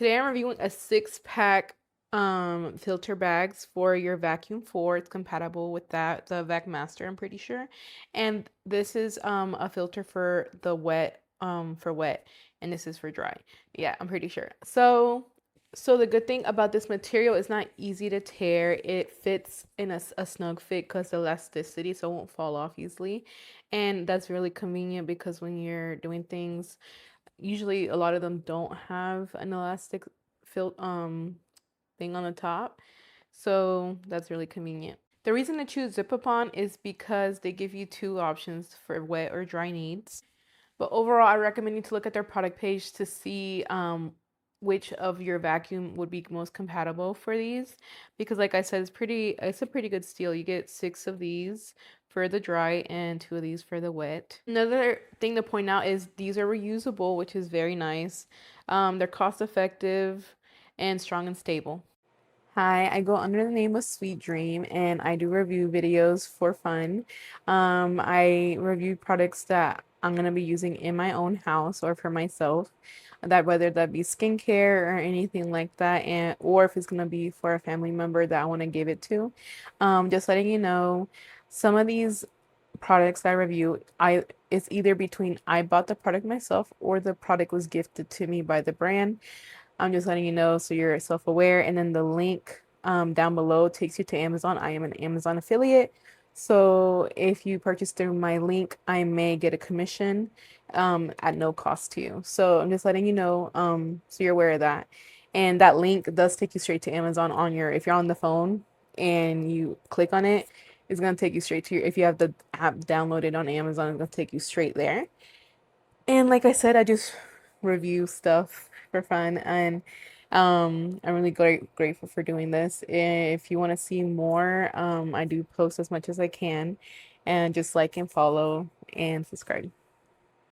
Today I'm reviewing a 6-pack filter bags for your vacuum 4. It's compatible with the Vacmaster, I'm pretty sure. And this is a filter for the wet for wet, and this is for dry. Yeah, I'm pretty sure. So the good thing about this material is not easy to tear. It fits in a snug fit because elasticity, so it won't fall off easily. And that's really convenient because when you're doing things, usually a lot of them don't have an elastic thing on the top, so that's really convenient. The reason to choose Zibopon is because they give you two options for wet or dry needs. But overall, I recommend you to look at their product page to see which of your vacuum would be most compatible for these, because like I said, it's a pretty good steal. You get 6 of these for the dry and 2 of these for the wet. Another thing to point out is these are reusable, which is very nice. They're cost effective and strong and stable. Hi, I go under the name of Sweet Dream and I do review videos for fun. I review products that I'm gonna be using in my own house or for myself, that whether that be skincare or anything like that, and or if it's gonna be for a family member that I want to give it to. Just letting you know, some of these products I review, it's either between I bought the product myself or the product was gifted to me by the brand. I'm just letting you know so you're self-aware. And then the link down below takes you to Amazon. I am an Amazon affiliate. So if you purchase through my link, I may get a commission at no cost to you. So I'm just letting you know so you're aware of that. And that link does take you straight to Amazon on your, if you're on the phone and you click on it, it's going to take you straight to your, if you have the app downloaded on Amazon, it's going to take you straight there. And like I said, I just review stuff for fun, and I'm really grateful for doing this. If you want to see more, I do post as much as I can, and just like and follow and subscribe.